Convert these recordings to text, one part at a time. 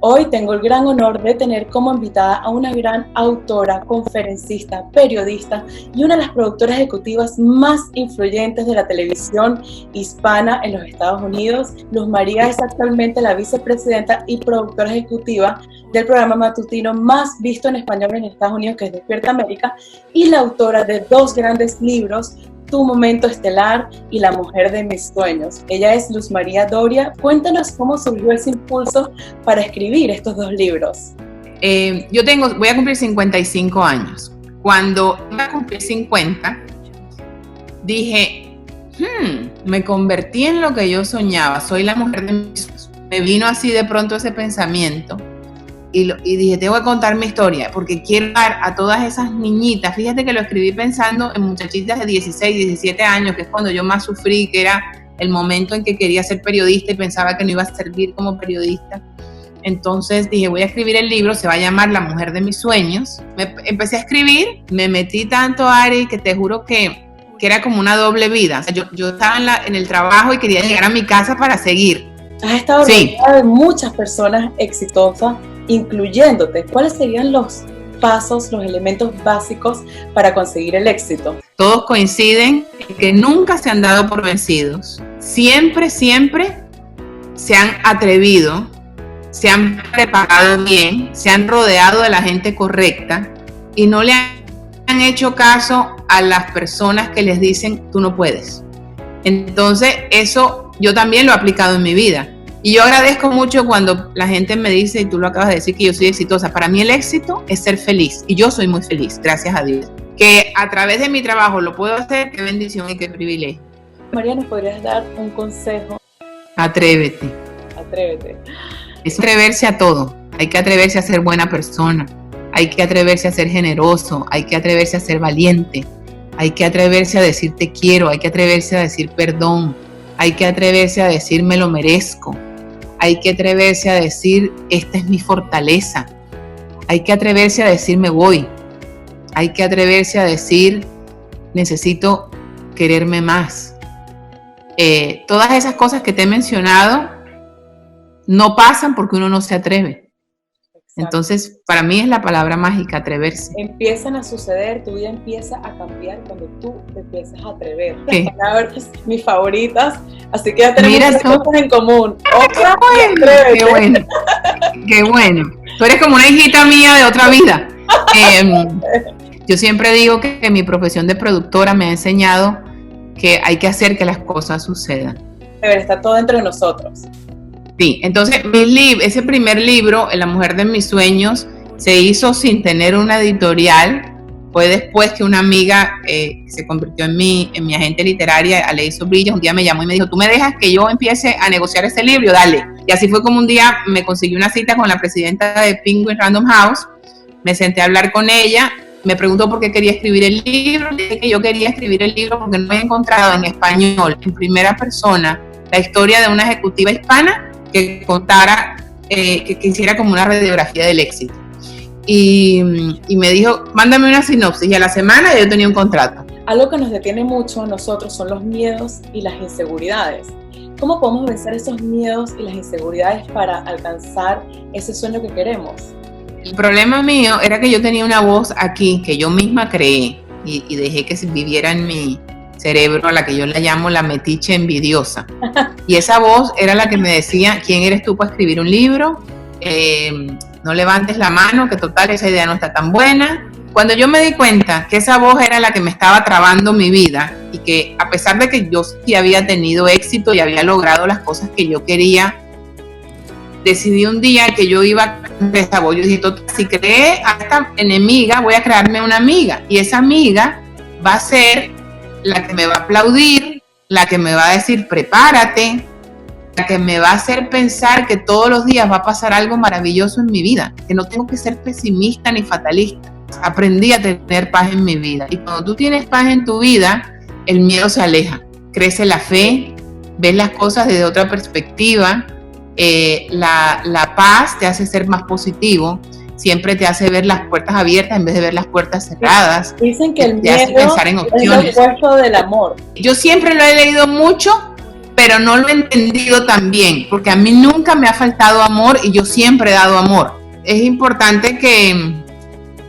Hoy tengo el gran honor de tener como invitada a una gran autora, conferencista, periodista y una de las productoras ejecutivas más influyentes de la televisión hispana en los Estados Unidos. Luz María es actualmente la vicepresidenta y productora ejecutiva del programa matutino más visto en español en Estados Unidos, que es Despierta América, y la autora de dos grandes libros, Tu Momento Estelar y La Mujer de Mis Sueños. Ella es Luz María Doria. Cuéntanos cómo surgió ese impulso para escribir estos dos libros. Voy a cumplir 55 años. Cuando iba a cumplir 50, dije, me convertí en lo que yo soñaba, soy la mujer de mis sueños. Me vino así de pronto ese pensamiento y dije, tengo que contar mi historia, porque quiero dar a todas esas niñitas. Fíjate que lo escribí pensando en muchachitas de 16, 17 años, que es cuando yo más sufrí, que era el momento en que quería ser periodista y pensaba que no iba a servir como periodista. Entonces dije, voy a escribir el libro, se va a llamar La Mujer de Mis Sueños. Empecé a escribir, me metí tanto, Ari, que te juro que era como una doble vida. O sea, yo estaba en el trabajo y quería llegar a mi casa para seguir. Has estado rodeada de muchas personas exitosas, incluyéndote. ¿Cuáles serían los pasos, los elementos básicos para conseguir el éxito? Todos coinciden en que nunca se han dado por vencidos. Siempre se han atrevido, se han preparado bien, se han rodeado de la gente correcta y no le han hecho caso a las personas que les dicen tú no puedes. Entonces eso yo también lo he aplicado en mi vida. Y yo agradezco mucho cuando la gente me dice, y tú lo acabas de decir, que yo soy exitosa. Para mí el éxito es ser feliz, y yo soy muy feliz, gracias a Dios. Que a través de mi trabajo lo puedo hacer, qué bendición y qué privilegio. María, ¿nos podrías dar un consejo? Atrévete. Atrévete. Es atreverse a todo. Hay que atreverse a ser buena persona, hay que atreverse a ser generoso, hay que atreverse a ser valiente, hay que atreverse a decir te quiero, hay que atreverse a decir perdón, hay que atreverse a decir me lo merezco. Hay que atreverse a decir, esta es mi fortaleza. Hay que atreverse a decir, me voy. Hay que atreverse a decir, necesito quererme más. Todas esas cosas que te he mencionado no pasan porque uno no se atreve. Exacto. Entonces, para mí es la palabra mágica, atreverse. Empiezan a suceder, tu vida empieza a cambiar cuando tú te empiezas a atrever. Las palabras, mis favoritas, así que ya tenemos cosas en común. Otra, qué bueno, qué bueno. Tú eres como una hijita mía de otra vida. Yo siempre digo que mi profesión de productora me ha enseñado que hay que hacer que las cosas sucedan. Pero está todo dentro de nosotros. Sí, entonces ese primer libro, La Mujer de Mis Sueños, se hizo sin tener una editorial. Fue después que una amiga se convirtió en mi agente literaria, Alei Sobrillas, un día me llamó y me dijo, ¿tú me dejas que yo empiece a negociar este libro? Dale. Y así fue como un día me conseguí una cita con la presidenta de Penguin Random House, me senté a hablar con ella, me preguntó por qué quería escribir el libro, le dije que yo quería escribir el libro porque no he encontrado en español, en primera persona, la historia de una ejecutiva hispana que contara, que hiciera como una radiografía del éxito. Y me dijo, mándame una sinopsis, y a la semana yo tenía un contrato. Algo que nos detiene mucho a nosotros son los miedos y las inseguridades. ¿Cómo podemos vencer esos miedos y las inseguridades para alcanzar ese sueño que queremos? El problema mío era que yo tenía una voz aquí que yo misma creé y dejé que viviera en mi cerebro, a la que yo la llamo la metiche envidiosa. Y esa voz era la que me decía, ¿quién eres tú para escribir un libro? No levantes la mano, que total esa idea no está tan buena. Cuando yo me di cuenta que esa voz era la que me estaba trabando mi vida y que a pesar de que yo sí había tenido éxito y había logrado las cosas que yo quería, decidí un día que yo iba a crear esa voz. Yo dije, si creé a esta enemiga, voy a crearme una amiga. Y esa amiga va a ser la que me va a aplaudir, la que me va a decir prepárate, la que me va a hacer pensar que todos los días va a pasar algo maravilloso en mi vida, que no tengo que ser pesimista ni fatalista. Aprendí a tener paz en mi vida. Y cuando tú tienes paz en tu vida, el miedo se aleja, crece la fe, ves las cosas desde otra perspectiva, la paz te hace ser más positivo, siempre te hace ver las puertas abiertas en vez de ver las puertas cerradas. Dicen que el miedo es lo opuesto del amor. Yo siempre lo he leído mucho pero no lo he entendido tan bien, porque a mí nunca me ha faltado amor y yo siempre he dado amor. Es importante que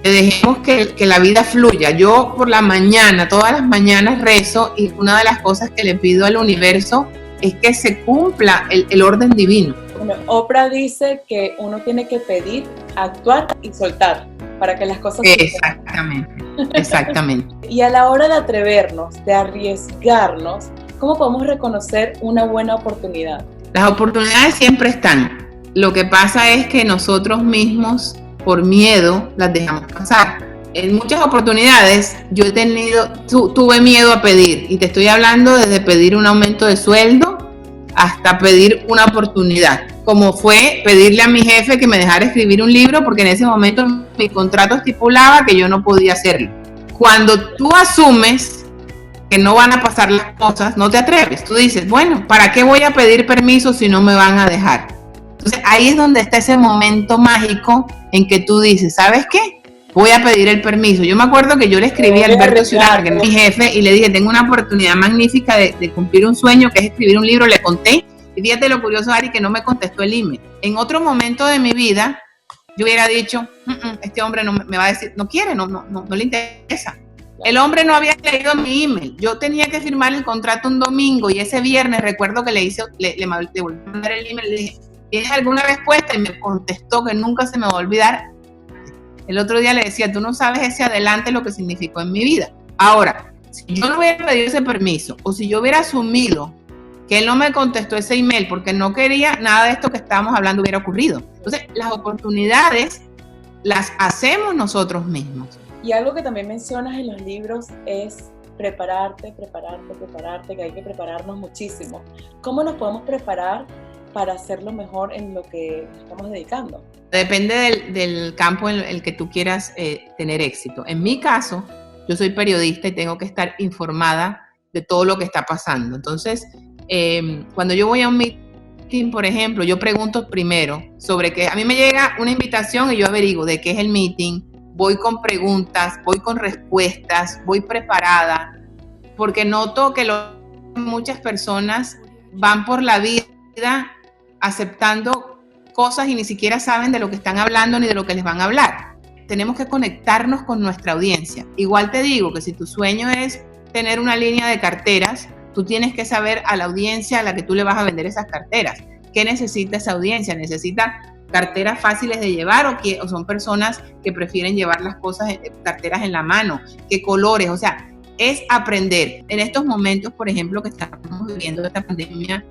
dejemos que la vida fluya. Yo por la mañana, todas las mañanas rezo, y una de las cosas que le pido al universo es que se cumpla el orden divino. Bueno, Oprah dice que uno tiene que pedir, actuar y soltar para que las cosas Exactamente. Y a la hora de atrevernos, de arriesgarnos, ¿cómo podemos reconocer una buena oportunidad? Las oportunidades siempre están. Lo que pasa es que nosotros mismos, por miedo, las dejamos pasar. En muchas oportunidades yo tuve miedo a pedir, y te estoy hablando desde pedir un aumento de sueldo hasta pedir una oportunidad, como fue pedirle a mi jefe que me dejara escribir un libro, porque en ese momento mi contrato estipulaba que yo no podía hacerlo. Cuando tú asumes que no van a pasar las cosas, no te atreves. Tú dices, bueno, ¿para qué voy a pedir permiso si no me van a dejar? Entonces ahí es donde está ese momento mágico en que tú dices, ¿sabes qué? Voy a pedir el permiso. Yo me acuerdo que yo le escribí a Alberto Ciudad, que es mi jefe, y le dije, tengo una oportunidad magnífica de cumplir un sueño, que es escribir un libro. Le conté, y fíjate lo curioso, Ari, que no me contestó el email. En otro momento de mi vida, yo hubiera dicho, este hombre no me va a decir, no quiere, no le interesa. El hombre no había leído mi email. Yo tenía que firmar el contrato un domingo, y ese viernes recuerdo que le volví a mandar el email, le dije, ¿tienes alguna respuesta? Y me contestó, que nunca se me va a olvidar. El otro día le decía, tú no sabes ese adelante lo que significó en mi vida. Ahora, si yo no hubiera pedido ese permiso, o si yo hubiera asumido que él no me contestó ese email porque no quería, nada de esto que estábamos hablando hubiera ocurrido. Entonces, las oportunidades las hacemos nosotros mismos. Y algo que también mencionas en los libros es prepararte, que hay que prepararnos muchísimo. ¿Cómo nos podemos preparar para hacerlo mejor en lo que nos estamos dedicando? Depende del campo en el que tú quieras tener éxito. En mi caso, yo soy periodista y tengo que estar informada de todo lo que está pasando. Entonces, cuando yo voy a un meeting, por ejemplo, yo pregunto primero sobre qué. A mí me llega una invitación y yo averiguo de qué es el meeting, voy con preguntas, voy con respuestas, voy preparada, porque noto que muchas personas van por la vida aceptando cosas y ni siquiera saben de lo que están hablando ni de lo que les van a hablar. Tenemos que conectarnos con nuestra audiencia. Igual te digo que si tu sueño es tener una línea de carteras, tú tienes que saber a la audiencia a la que tú le vas a vender esas carteras. ¿Qué necesita esa audiencia? ¿Necesita carteras fáciles de llevar o son personas que prefieren llevar las cosas, carteras en la mano? ¿Qué colores? O sea, es aprender. En estos momentos, por ejemplo, que estamos viviendo esta pandemia,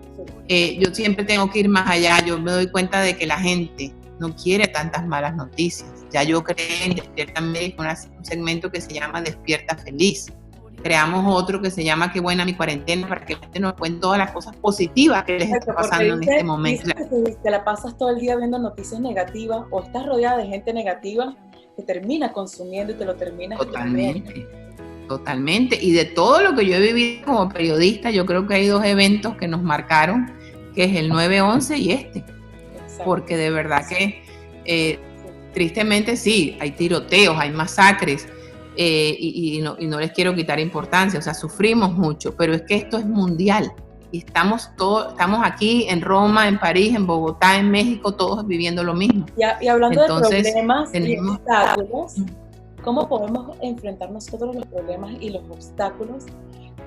yo siempre tengo que ir más allá. Yo me doy cuenta de que la gente no quiere tantas malas noticias. Ya yo creé en Despierta América un segmento que se llama Despierta Feliz. Creamos otro que se llama Qué buena mi cuarentena, para que la gente nos cuente todas las cosas positivas que les está pasando en este momento. Si te la pasas todo el día viendo noticias negativas o estás rodeada de gente negativa, te termina consumiendo y te lo terminas. Totalmente. Y de todo lo que yo he vivido como periodista, yo creo que hay dos eventos que nos marcaron, que es el 9/11 y este. Exacto. Porque de verdad que tristemente sí, hay tiroteos, hay masacres, y no les quiero quitar importancia, o sea, sufrimos mucho, pero es que esto es mundial. Y estamos aquí en Roma, en París, en Bogotá, en México, todos viviendo lo mismo. Y hablando de problemas y obstáculos, ¿cómo podemos enfrentar nosotros los problemas y los obstáculos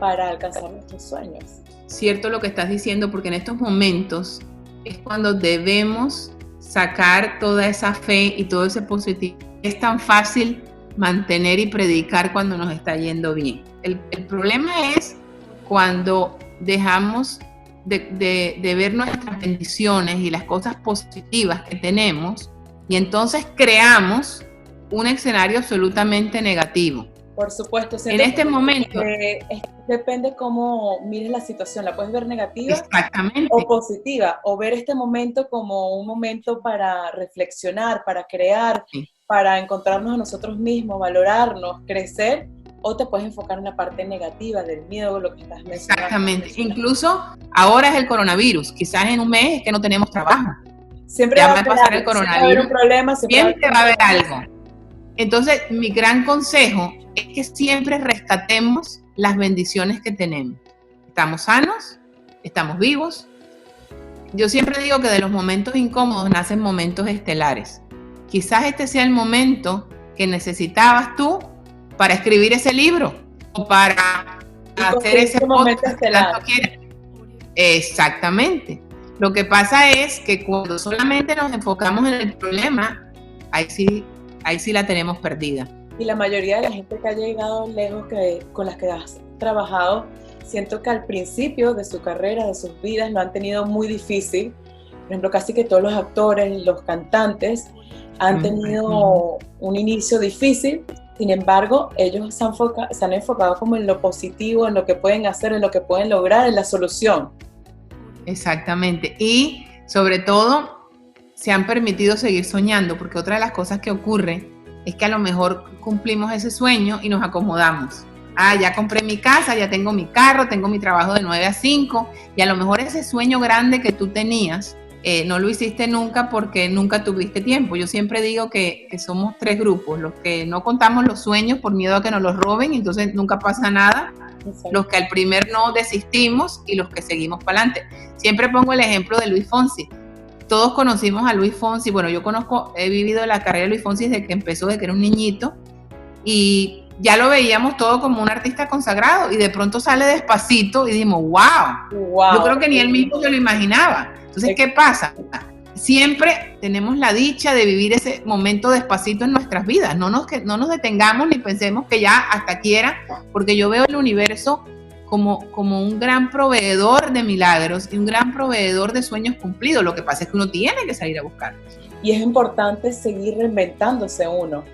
para alcanzar nuestros sueños? Cierto lo que estás diciendo, porque en estos momentos es cuando debemos sacar toda esa fe y todo ese positivo. Es tan fácil mantener y predicar cuando nos está yendo bien. El problema es cuando dejamos de ver nuestras bendiciones y las cosas positivas que tenemos, y entonces creamos un escenario absolutamente negativo. Por supuesto. En este momento. Depende cómo mires la situación. La puedes ver negativa. Exactamente. O positiva. O ver este momento como un momento para reflexionar, para crear, sí, para encontrarnos a nosotros mismos, valorarnos, crecer. O te puedes enfocar en la parte negativa del miedo, lo que estás mencionando. Exactamente. Incluso ahora es el coronavirus. Quizás en un mes es que no tenemos trabajo. Siempre va a pasar el coronavirus. Siempre va a haber un problema. Siempre va a haber algo. Entonces, mi gran consejo es que siempre rescatemos las bendiciones que tenemos. Estamos sanos, estamos vivos. Yo siempre digo que de los momentos incómodos nacen momentos estelares. Quizás este sea el momento que necesitabas tú para escribir ese libro o para hacer ese podcast que tanto quieres. Exactamente. Lo que pasa es que cuando solamente nos enfocamos en el problema, ahí sí la tenemos perdida. Y la mayoría de la gente que ha llegado lejos, con las que has trabajado, siento que al principio de su carrera, de sus vidas, lo han tenido muy difícil. Por ejemplo, casi que todos los actores, los cantantes, han tenido un inicio difícil. Sin embargo, ellos se han enfocado como en lo positivo, en lo que pueden hacer, en lo que pueden lograr, en la solución. Exactamente. Y sobre todo, se han permitido seguir soñando, porque otra de las cosas que ocurre es que a lo mejor cumplimos ese sueño y nos acomodamos. Ya compré mi casa, ya tengo mi carro, tengo mi trabajo de 9 a 5, y a lo mejor ese sueño grande que tú tenías, no lo hiciste nunca porque nunca tuviste tiempo. Yo siempre digo que somos 3 grupos: los que no contamos los sueños por miedo a que nos los roben, entonces nunca pasa nada; exacto, los que al primer no desistimos, y los que seguimos para adelante. Siempre pongo el ejemplo de Luis Fonsi. Todos conocimos a Luis Fonsi. Bueno, he vivido la carrera de Luis Fonsi desde que empezó, desde que era un niñito, y ya lo veíamos todo como un artista consagrado, y de pronto sale Despacito y dijimos, wow. Yo creo que ni él mismo se lo imaginaba. Entonces, ¿qué pasa? Siempre tenemos la dicha de vivir ese momento Despacito en nuestras vidas. No nos detengamos ni pensemos que ya hasta aquí era, porque yo veo el universo como un gran proveedor de milagros y un gran proveedor de sueños cumplidos. Lo que pasa es que uno tiene que salir a buscarlos. Y es importante seguir reinventándose uno.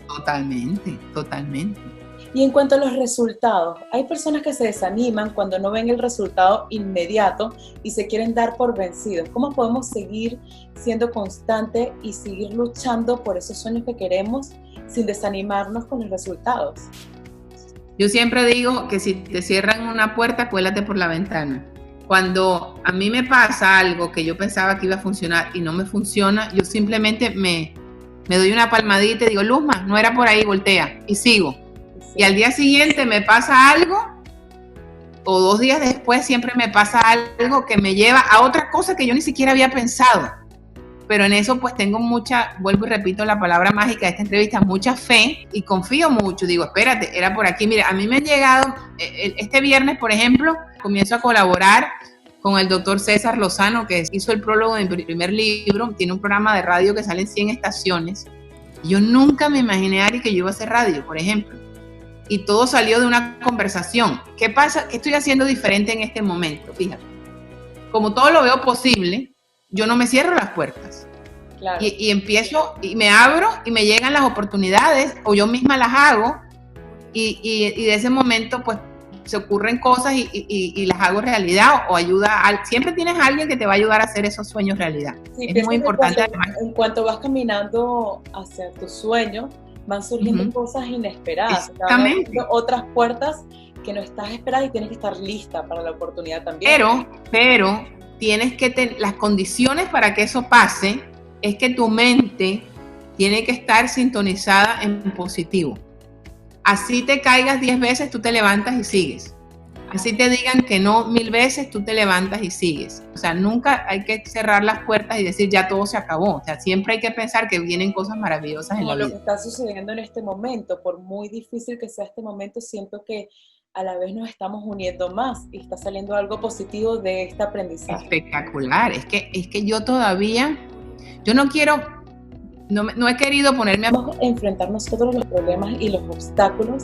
Totalmente. Y en cuanto a los resultados, hay personas que se desaniman cuando no ven el resultado inmediato y se quieren dar por vencidos. ¿Cómo podemos seguir siendo constantes y seguir luchando por esos sueños que queremos sin desanimarnos con los resultados? Yo siempre digo que si te cierran una puerta, cuélate por la ventana. Cuando a mí me pasa algo que yo pensaba que iba a funcionar y no me funciona, yo simplemente me doy una palmadita y digo, Luzma, no era por ahí, voltea, y sigo. Sí. Y al día siguiente me pasa algo, o 2 días después siempre me pasa algo que me lleva a otra cosa que yo ni siquiera había pensado. Pero en eso pues tengo vuelvo y repito la palabra mágica de esta entrevista, mucha fe, y confío mucho. Digo, espérate, era por aquí. Mira, a mí me han llegado, este viernes, por ejemplo, comienzo a colaborar con el doctor César Lozano, que hizo el prólogo de mi primer libro. Tiene un programa de radio que sale en 100 estaciones. Yo nunca me imaginé, Ari, que yo iba a hacer radio, por ejemplo. Y todo salió de una conversación. ¿Qué pasa? ¿Qué estoy haciendo diferente en este momento? Fíjate. Como todo lo veo posible, yo no me cierro las puertas. Claro. Y empiezo, y me abro, y me llegan las oportunidades, o yo misma las hago, y de ese momento, pues, se ocurren cosas y las hago realidad, o siempre tienes a alguien que te va a ayudar a hacer esos sueños realidad. Sí, es muy importante. En cuanto vas caminando hacia tus sueños, van surgiendo cosas inesperadas. Exactamente. Otras puertas que no estás esperando, y tienes que estar lista para la oportunidad también. Pero tienes que tener las condiciones para que eso pase. Es que tu mente tiene que estar sintonizada en positivo. Así te caigas 10 veces, tú te levantas y sigues. Así te digan que no 1000 veces, tú te levantas y sigues. O sea, nunca hay que cerrar las puertas y decir ya todo se acabó. O sea, siempre hay que pensar que vienen cosas maravillosas en la vida. Lo que está sucediendo en este momento, por muy difícil que sea este momento, siento que a la vez nos estamos uniendo más y está saliendo algo positivo de este aprendizaje. Espectacular. Es que yo todavía, no he querido ponerme a... Vamos a enfrentar nosotros los problemas y los obstáculos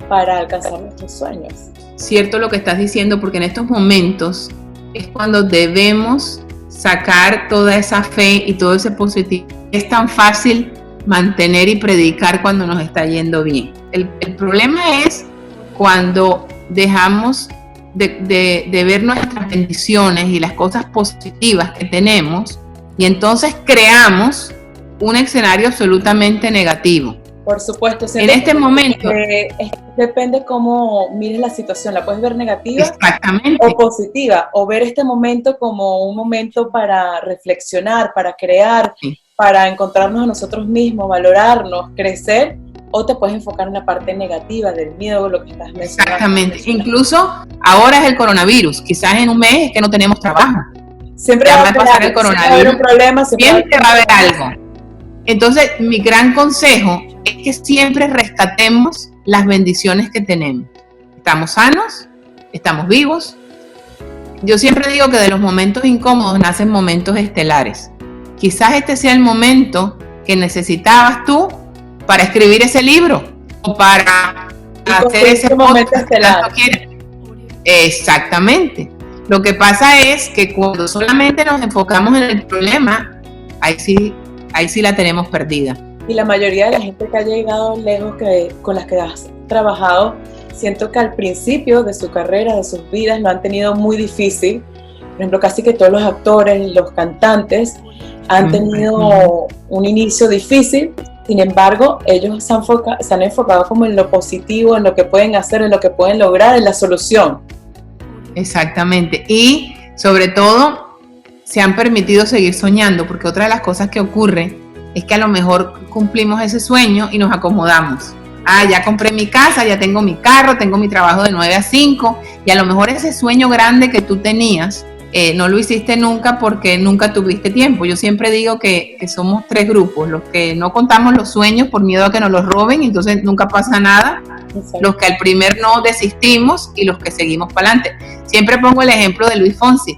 para alcanzar nuestros sueños. Cierto lo que estás diciendo, porque en estos momentos es cuando debemos sacar toda esa fe y todo ese positivo. Es tan fácil mantener y predicar cuando nos está yendo bien. El problema es cuando dejamos de ver nuestras bendiciones y las cosas positivas que tenemos, y entonces creamos un escenario absolutamente negativo. Por supuesto. En este momento. Depende cómo mires la situación. La puedes ver negativa. Exactamente. O positiva. O ver este momento como un momento para reflexionar, para crear, sí, para encontrarnos a nosotros mismos, valorarnos, crecer. o te puedes enfocar en la parte negativa del miedo, lo que estás mencionando. Exactamente. Incluso ahora es el coronavirus. Quizás en un mes es que no tenemos trabajo. Siempre va a pasar el coronavirus. Siempre va a haber un problema. Siempre va a haber algo. Entonces, mi gran consejo es que siempre rescatemos las bendiciones que tenemos. Estamos sanos, estamos vivos. Yo siempre digo que de los momentos incómodos nacen momentos estelares. Quizás este sea el momento que necesitabas tú para escribir ese libro o para hacer ese momento estelar. Exactamente. Lo que pasa es que cuando solamente nos enfocamos en el problema, ahí sí la tenemos perdida. Y la mayoría de la gente que ha llegado lejos, con las que has trabajado, siento que al principio de su carrera, de sus vidas, lo han tenido muy difícil. Por ejemplo, casi que todos los actores, los cantantes, han tenido un inicio difícil. Sin embargo, ellos se han enfocado como en lo positivo, en lo que pueden hacer, en lo que pueden lograr, en la solución. Exactamente. Y sobre todo, se han permitido seguir soñando, porque otra de las cosas que ocurre es que a lo mejor cumplimos ese sueño y nos acomodamos. Ya compré mi casa, ya tengo mi carro, tengo mi trabajo de 9 a 5, y a lo mejor ese sueño grande que tú tenías, no lo hiciste nunca porque nunca tuviste tiempo. Yo siempre digo que somos 3 grupos: los que no contamos los sueños por miedo a que nos los roben, entonces nunca pasa nada; exacto, los que al primer no desistimos, y los que seguimos para adelante. Siempre pongo el ejemplo de Luis Fonsi.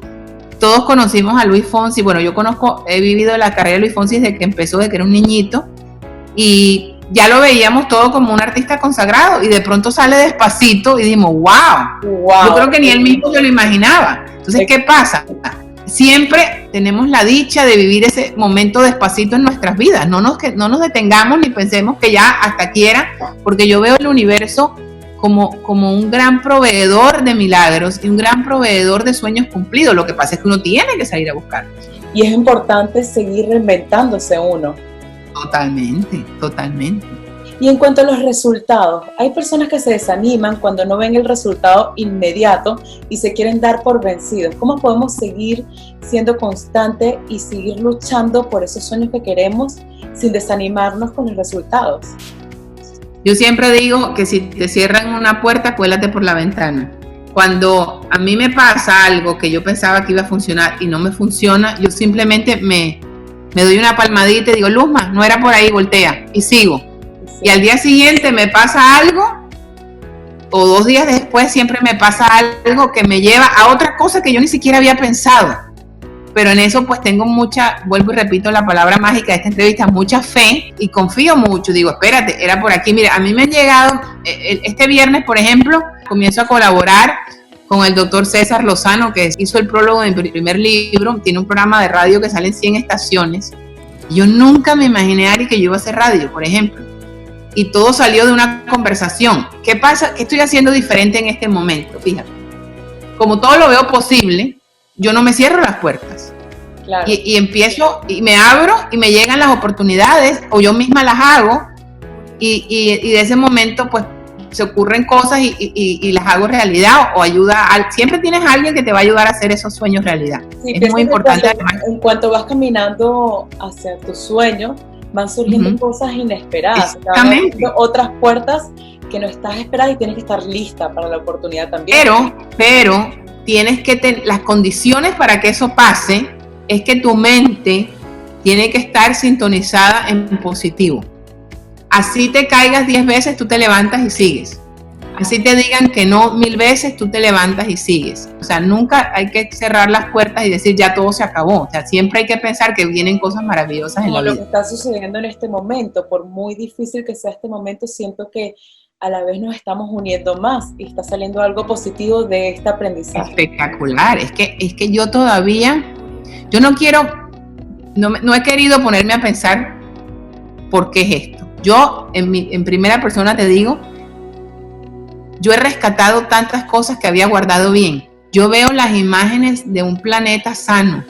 Todos conocimos a Luis Fonsi. Bueno, he vivido la carrera de Luis Fonsi desde que empezó, desde que era un niñito, y ya lo veíamos todo como un artista consagrado, y de pronto sale Despacito y dijimos, wow. Yo creo que ni él mismo se lo imaginaba. Entonces, ¿qué pasa? Siempre tenemos la dicha de vivir ese momento Despacito en nuestras vidas. No nos detengamos ni pensemos que ya hasta aquí era, porque yo veo el universo como un gran proveedor de milagros y un gran proveedor de sueños cumplidos. Lo que pasa es que uno tiene que salir a buscarlos. Y es importante seguir reinventándose uno. Totalmente. Y en cuanto a los resultados, hay personas que se desaniman cuando no ven el resultado inmediato y se quieren dar por vencidos. ¿Cómo podemos seguir siendo constantes y seguir luchando por esos sueños que queremos sin desanimarnos con los resultados? Yo siempre digo que si te cierran una puerta, cuélate por la ventana. Cuando a mí me pasa algo que yo pensaba que iba a funcionar y no me funciona, yo simplemente me doy una palmadita y digo, Luzma, no era por ahí, voltea, y sigo. Sí. Y al día siguiente me pasa algo, o 2 días después siempre me pasa algo que me lleva a otra cosa que yo ni siquiera había pensado. Pero en eso pues tengo vuelvo y repito la palabra mágica de esta entrevista, mucha fe, y confío mucho. Digo, espérate, era por aquí. Mira, a mí me han llegado, este viernes, por ejemplo, comienzo a colaborar con el doctor César Lozano, que hizo el prólogo de mi primer libro. Tiene un programa de radio que sale en 100 estaciones. Yo nunca me imaginé, Ari, que yo iba a hacer radio, por ejemplo. Y todo salió de una conversación. ¿Qué pasa? ¿Qué estoy haciendo diferente en este momento? Fíjate. Como todo lo veo posible, yo no me cierro las puertas. Claro. Y empiezo, y me abro, y me llegan las oportunidades, o yo misma las hago, y de ese momento, pues, se ocurren cosas y las hago realidad, o siempre tienes a alguien que te va a ayudar a hacer esos sueños realidad. Sí, es muy importante. En cuanto vas caminando hacia tus sueños, van surgiendo cosas inesperadas. Exactamente. Otras puertas que no estás esperando, y tienes que estar lista para la oportunidad también. Pero tienes que tener las condiciones para que eso pase. Es que tu mente tiene que estar sintonizada en positivo. Así te caigas 10 veces, tú te levantas y sigues. Así te digan que no 1000 veces, tú te levantas y sigues. O sea, nunca hay que cerrar las puertas y decir ya todo se acabó. O sea, siempre hay que pensar que vienen cosas maravillosas en la vida. Lo que está sucediendo en este momento, por muy difícil que sea este momento, siento que a la vez nos estamos uniendo más y está saliendo algo positivo de este aprendizaje. Espectacular. Es que yo todavía, no he querido ponerme a pensar por qué es esto. Yo, en primera persona te digo, yo he rescatado tantas cosas que había guardado bien. Yo veo las imágenes de un planeta sano.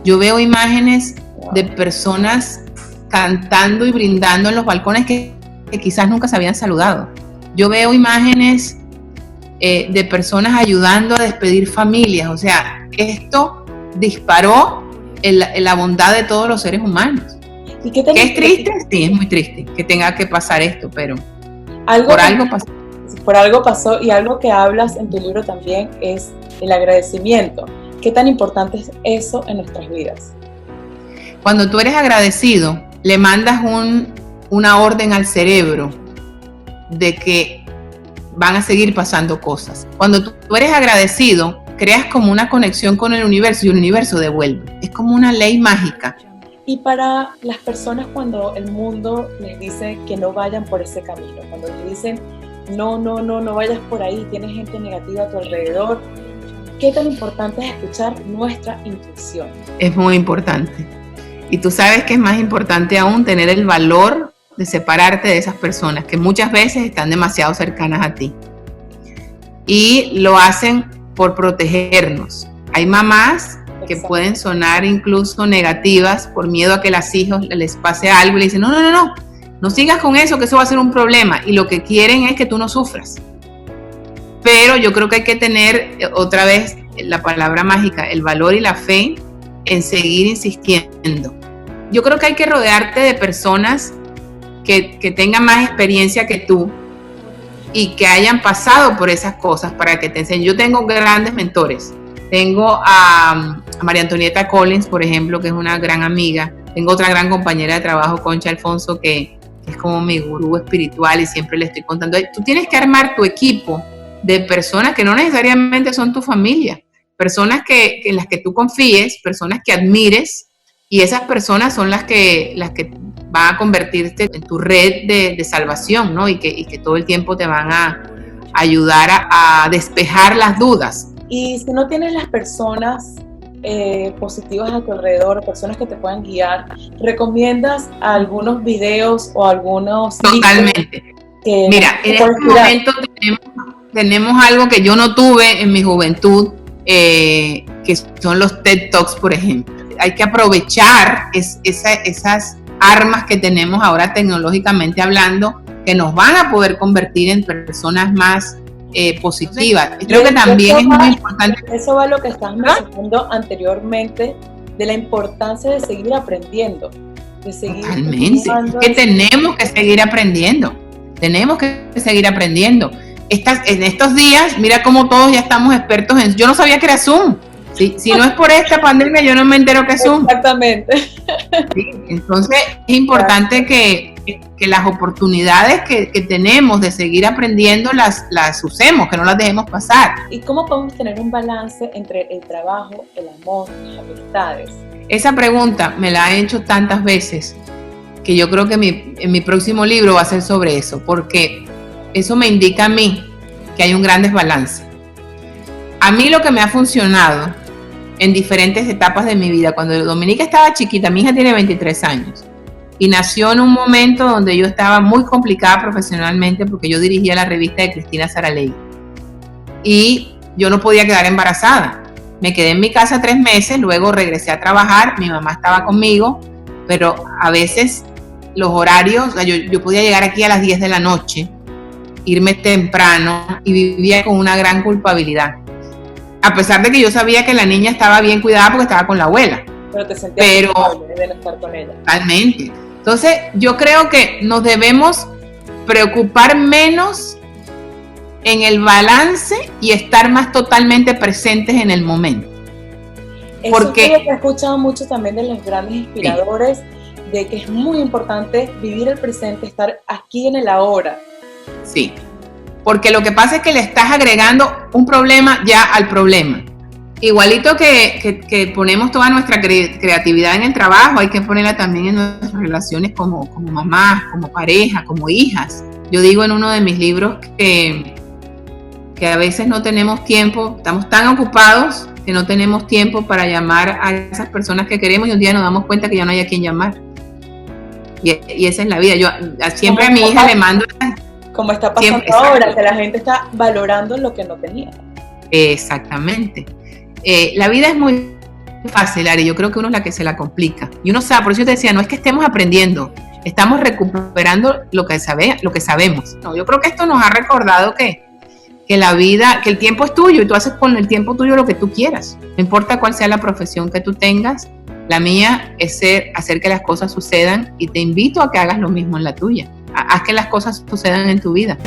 Yo veo imágenes de personas cantando y brindando en los balcones que quizás nunca se habían saludado. Yo veo imágenes de personas ayudando a despedir familias. O sea, esto disparó en la bondad de todos los seres humanos. ¿Y qué ¿Que es triste? Sí, es muy triste que tenga que pasar esto, pero por algo pasó. Por algo pasó, y algo que hablas en tu libro también es el agradecimiento. ¿Qué tan importante es eso en nuestras vidas? Cuando tú eres agradecido, le mandas una orden al cerebro de que van a seguir pasando cosas. Cuando tú eres agradecido, creas como una conexión con el universo y el universo devuelve. Es como una ley mágica. Y para las personas, cuando el mundo les dice que no vayan por ese camino, cuando les dicen no vayas por ahí, tienes gente negativa a tu alrededor, ¿qué tan importante es escuchar nuestra intuición? Es muy importante. Y tú sabes que es más importante aún tener el valor de separarte de esas personas que muchas veces están demasiado cercanas a ti. Y lo hacen por protegernos. Hay mamás que pueden sonar incluso negativas por miedo a que a los hijos les pase algo y le dicen, no sigas con eso, que eso va a ser un problema. Y lo que quieren es que tú no sufras. Pero yo creo que hay que tener otra vez la palabra mágica, el valor y la fe en seguir insistiendo. Yo creo que hay que rodearte de personas que tengan más experiencia que tú y que hayan pasado por esas cosas para que te enseñen. Yo tengo grandes mentores. Tengo a María Antonieta Collins, por ejemplo, que es una gran amiga. Tengo otra gran compañera de trabajo, Concha Alfonso, que es como mi gurú espiritual y siempre le estoy contando. Tú tienes que armar tu equipo de personas que no necesariamente son tu familia, personas en las que tú confíes, personas que admires, y esas personas son las que van a convertirte en tu red de salvación, ¿no? Y que todo el tiempo te van a ayudar a despejar las dudas. Y si no tienes las personas positivas a tu alrededor, personas que te puedan guiar, ¿recomiendas algunos videos o algunos Totalmente. Mira, en este momento tenemos algo que yo no tuve en mi juventud, que son los TED Talks, por ejemplo. Hay que aprovechar esas armas que tenemos ahora tecnológicamente hablando, que nos van a poder convertir en personas más positivas. Creo que también es muy importante. Eso va a lo que estabas mencionando anteriormente, de la importancia de seguir aprendiendo. Totalmente. Que tenemos que seguir aprendiendo. Tenemos que seguir aprendiendo. En estos días, mira cómo todos ya estamos expertos en... Yo no sabía que era Zoom. Si no es por esta pandemia, yo no me entero que es Zoom. Exactamente. Sí, entonces, es importante que las oportunidades que tenemos de seguir aprendiendo las usemos, que no las dejemos pasar. ¿Y cómo podemos tener un balance entre el trabajo, el amor, las amistades? Esa pregunta me la he hecho tantas veces que yo creo que en mi próximo libro va a ser sobre eso, porque eso me indica a mí que hay un gran desbalance. A mí lo que me ha funcionado en diferentes etapas de mi vida, cuando Dominica estaba chiquita, mi hija tiene 23 años, y nació en un momento donde yo estaba muy complicada profesionalmente porque yo dirigía la revista de Cristina Saralegui y yo no podía quedar embarazada. Me quedé en mi casa 3 meses, luego regresé a trabajar, mi mamá estaba conmigo, pero a veces los horarios, o sea, yo podía llegar aquí a las 10 de la noche, irme temprano, y vivía con una gran culpabilidad. A pesar de que yo sabía que la niña estaba bien cuidada porque estaba con la abuela. Pero te sentías culpable de no estar con ella. Totalmente. Entonces, yo creo que nos debemos preocupar menos en el balance y estar más totalmente presentes en el momento. Porque eso es lo que he escuchado mucho también de los grandes inspiradores, sí, de que es muy importante vivir el presente, estar aquí en el ahora. Sí. Porque lo que pasa es que le estás agregando un problema ya al problema. Igualito que ponemos toda nuestra creatividad en el trabajo, hay que ponerla también en nuestras relaciones como mamás, como pareja, como hijas. Yo digo en uno de mis libros que a veces no tenemos tiempo, estamos tan ocupados que no tenemos tiempo para llamar a esas personas que queremos, y un día nos damos cuenta que ya no hay a quien llamar. Y esa es la vida. Yo siempre a mi hija le mando... Como está pasando ahora, que la gente está valorando lo que no tenía. Exactamente. La vida es muy fácil, Ari. Yo creo que uno es la que se la complica. Y uno sabe, por eso yo te decía, no es que estemos aprendiendo, estamos recuperando lo que sabemos. No, yo creo que esto nos ha recordado que la vida, que el tiempo es tuyo y tú haces con el tiempo tuyo lo que tú quieras. No importa cuál sea la profesión que tú tengas, La mía es hacer que las cosas sucedan y te invito a que hagas lo mismo en la tuya. Haz que las cosas sucedan en tu vida.